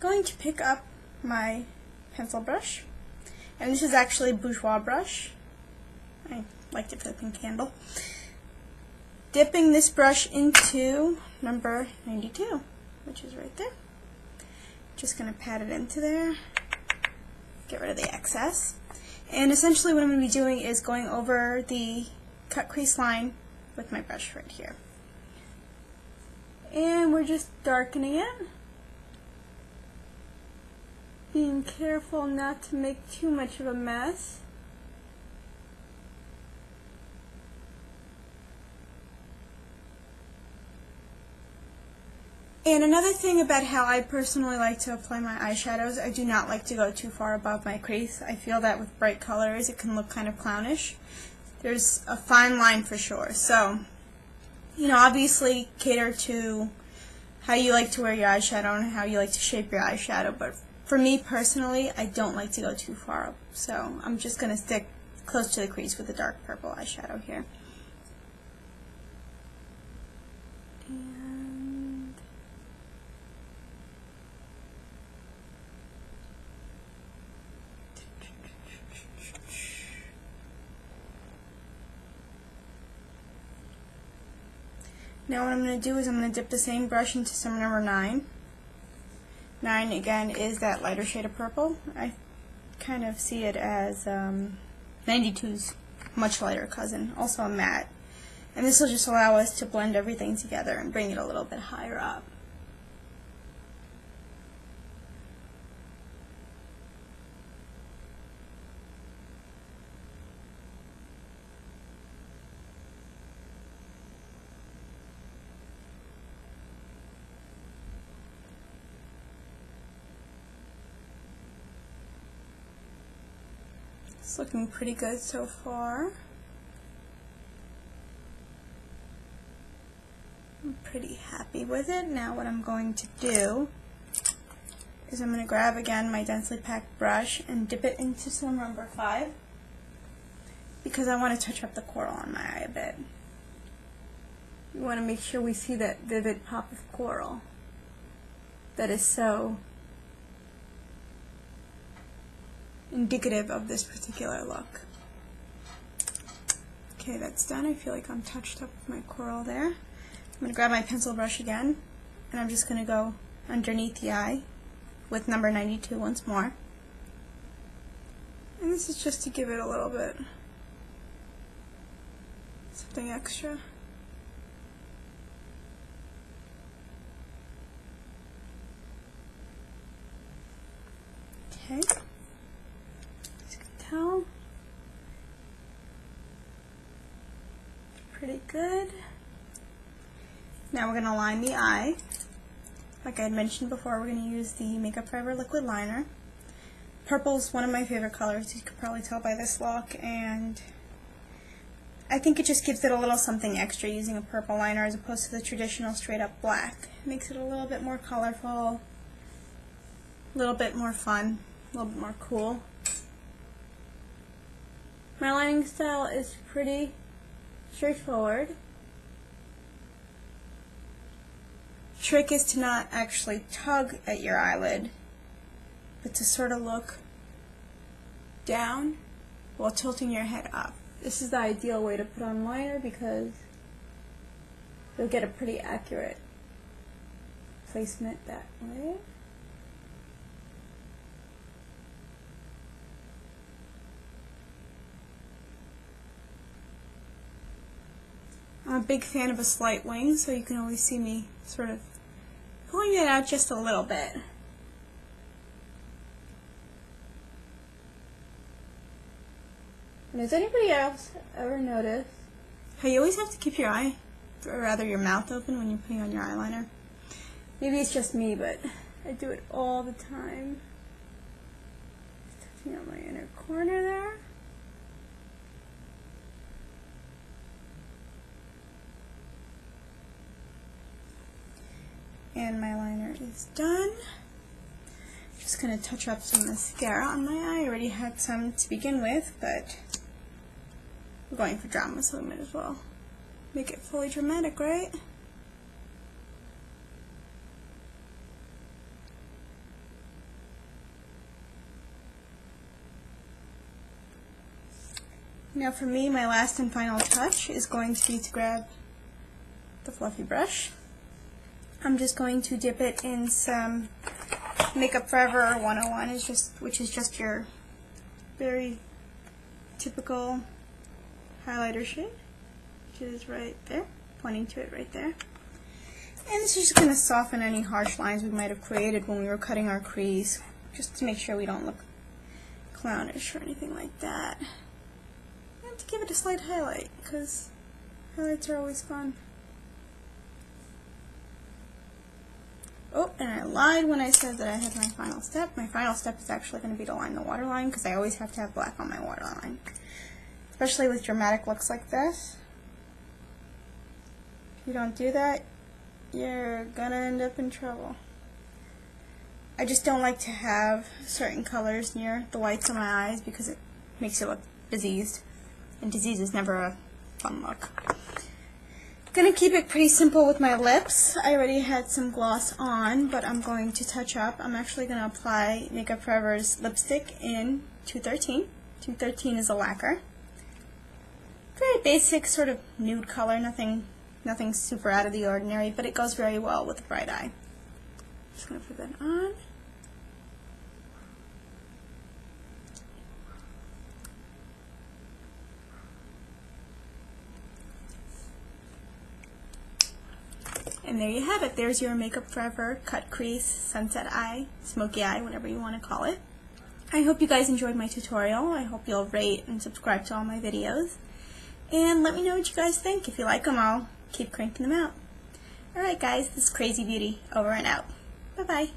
going to pick up my pencil brush, and this is actually a Bourjois brush. I liked it for the pink handle. Dipping this brush into number 92, which is right there. Just going to pat it into there, get rid of the excess. And essentially what I'm going to be doing is going over the cut crease line with my brush right here. And we're just darkening it. Being careful not to make too much of a mess. And another thing about how I personally like to apply my eyeshadows, I do not like to go too far above my crease. I feel that with bright colors it can look kind of clownish. There's a fine line for sure. So, you know, obviously cater to how you like to wear your eyeshadow and how you like to shape your eyeshadow, but for me personally, I don't like to go too far up. So I'm just going to stick close to the crease with the dark purple eyeshadow here. Now what I'm going to do is I'm going to dip the same brush into some number 9. 9 again is that lighter shade of purple. I kind of see it as 92's much lighter cousin, also a matte. And this will just allow us to blend everything together and bring it a little bit higher up. It's looking pretty good so far. I'm pretty happy with it. Now what I'm going to do is I'm going to grab again my densely packed brush and dip it into some number 5 because I want to touch up the coral on my eye a bit. We want to make sure we see that vivid pop of coral that is so indicative of this particular look. Okay, that's done. I feel like I'm touched up with my coral there. I'm going to grab my pencil brush again, and I'm just going to go underneath the eye with number 92 once more. And this is just to give it a little bit something extra. Okay. Pretty good. Now we're going to line the eye. Like I had mentioned before, we're going to use the Makeup Forever liquid liner. Purple's one of my favorite colors, you could probably tell by this look, and I think it just gives it a little something extra using a purple liner as opposed to the traditional straight up black. It makes it a little bit more colorful, a little bit more fun, a little bit more cool. My lining style is pretty straightforward. Trick is to not actually tug at your eyelid, but to sort of look down while tilting your head up. This is the ideal way to put on liner because you'll get a pretty accurate placement that way. I'm a big fan of a slight wing, so you can always see me sort of pulling it out just a little bit. And has anybody else ever noticed how you always have to keep your eye, or rather your mouth open when you're putting on your eyeliner? Maybe it's just me, but I do it all the time. Just touching on my inner corner there. And my liner is done. Just going to touch up some mascara on my eye. I already had some to begin with, but we're going for drama, so we might as well make it fully dramatic, right? Now for me, my last and final touch is going to be to grab the fluffy brush. I'm just going to dip it in some Makeup Forever 101, which is just your very typical highlighter shade, which is right there, pointing to it right there. And this is just going to soften any harsh lines we might have created when we were cutting our crease, just to make sure we don't look clownish or anything like that. And to give it a slight highlight, because highlights are always fun. Oh, and I lied when I said that I had my final step. My final step is actually going to be to line the waterline, because I always have to have black on my waterline. Especially with dramatic looks like this. If you don't do that, you're gonna end up in trouble. I just don't like to have certain colors near the whites of my eyes because it makes it look diseased. And disease is never a fun look. Gonna keep it pretty simple with my lips. I already had some gloss on, but I'm going to touch up. I'm actually gonna apply Makeup Forever's lipstick in 213. 213 is a lacquer. Very basic, sort of nude color, nothing super out of the ordinary, but it goes very well with a bright eye. Just gonna put that on. And there you have it. There's your Makeup Forever cut crease, sunset eye, smoky eye, whatever you want to call it. I hope you guys enjoyed my tutorial. I hope you'll rate and subscribe to all my videos. And let me know what you guys think. If you like them, I'll keep cranking them out. Alright guys, this is Crazy Beauty, over and out. Bye-bye.